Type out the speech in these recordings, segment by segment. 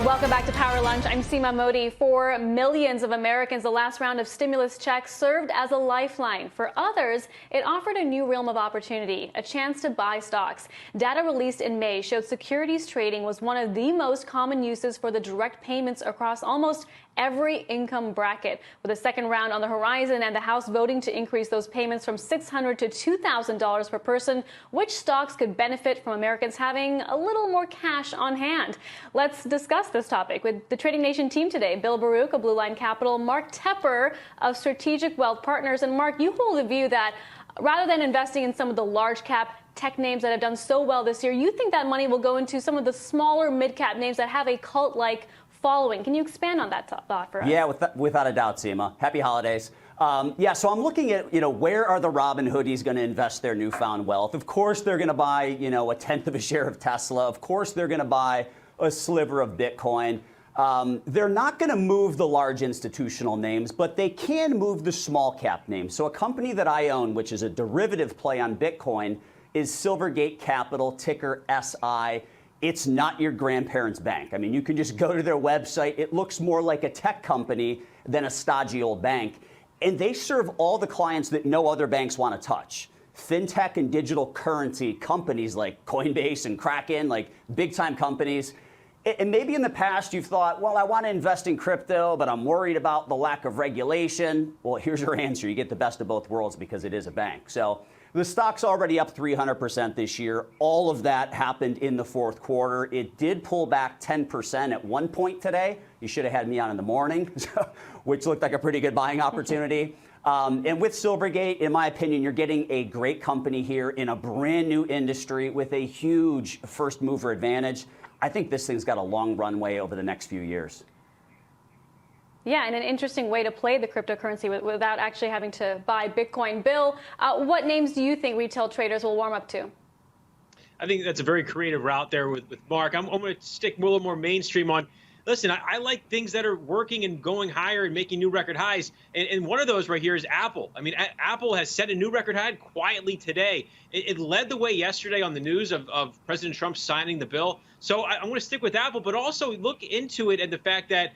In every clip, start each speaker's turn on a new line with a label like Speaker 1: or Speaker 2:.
Speaker 1: Welcome back to Power Lunch. I'm Seema Modi. For millions of Americans, the last round of stimulus checks served as a lifeline. For others, it offered a new realm of opportunity, a chance to buy stocks. Data released in May showed securities trading was one of the most common uses for the direct payments across almost every income bracket. With a second round on the horizon and the House voting to increase those payments from $600 to $2,000 per person, which stocks could benefit from Americans having a little more cash on hand? Let's discuss this topic with the Trading Nation team today. Bill Baruch of Blue Line Capital, Mark Tepper of Strategic Wealth Partners. And Mark, you hold the view that rather than investing in some of the large cap tech names that have done so well this year, you think that money will go into some of the smaller mid cap names that have a cult-like following. Can you expand on that thought for us?
Speaker 2: Yeah, without a doubt, Seema. Happy holidays. So I'm looking at, where are the Robin Hoodies going to invest their newfound wealth? Of course, they're going to buy, a tenth of a share of Tesla. Of course, they're going to buy a sliver of Bitcoin. They're not going to move the large institutional names, but they can move the small cap names. So a company that I own, which is a derivative play on Bitcoin, is Silvergate Capital, ticker SI. It's not your grandparents' bank. I mean, you can just go to their website. It looks more like a tech company than a stodgy old bank. And they serve all the clients that no other banks want to touch. Fintech and digital currency companies like Coinbase and Kraken, like big-time companies. And maybe in the past you've thought, well, I want to invest in crypto, but I'm worried about the lack of regulation. Well, here's your answer. You get the best of both worlds because it is a bank. So the stock's already up 300% this year. All of that happened in the fourth quarter. It did pull back 10% at one point today. You should have had me on in the morning, which looked like a pretty good buying opportunity. And with Silvergate, in my opinion, you're getting a great company here in a brand new industry with a huge first mover advantage. I think this thing's got a long runway over the next few years.
Speaker 1: Yeah, and an interesting way to play the cryptocurrency without actually having to buy Bitcoin. Bill, what names do you think retail traders will warm up to?
Speaker 3: I think that's a very creative route there with Mark. I'm going to stick a little more mainstream on. Listen, I like things that are working and going higher and making new record highs. And one of those right here is Apple. I mean, Apple has set a new record high quietly today. It led the way yesterday on the news of President Trump signing the bill. So I'm going to stick with Apple, but also look into it and the fact that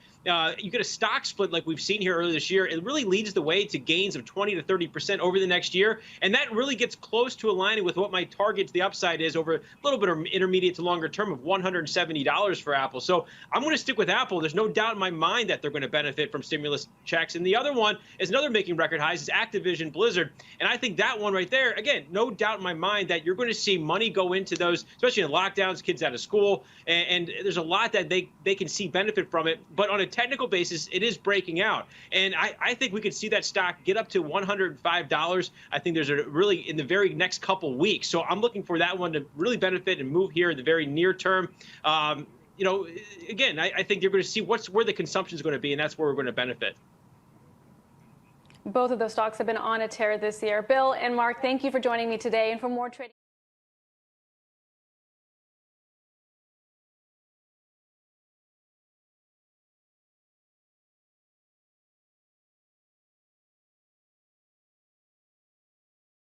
Speaker 3: you get a stock split like we've seen here earlier this year. It really leads the way to gains of 20 to 30% over the next year. And that really gets close to aligning with what my target to the upside is over a little bit of intermediate to longer term of $170 for Apple. So I'm going to stick with Apple. There's no doubt in my mind that they're going to benefit from stimulus checks. And the other one is another making record highs is Activision Blizzard. And I think that one right there, again, no doubt in my mind that you're going to see money go into those, especially in lockdowns, kids out of school. And there's a lot that they can see benefit from it. But on a technical basis, it is breaking out. And I think we could see that stock get up to $105. I think there's a really in the very next couple weeks. So I'm looking for that one to really benefit and move here in the very near term. Again, I think you're going to see where the consumption is going to be, and that's where we're going to benefit.
Speaker 1: Both of those stocks have been on a tear this year. Bill and Mark, thank you for joining me today. And for more trading.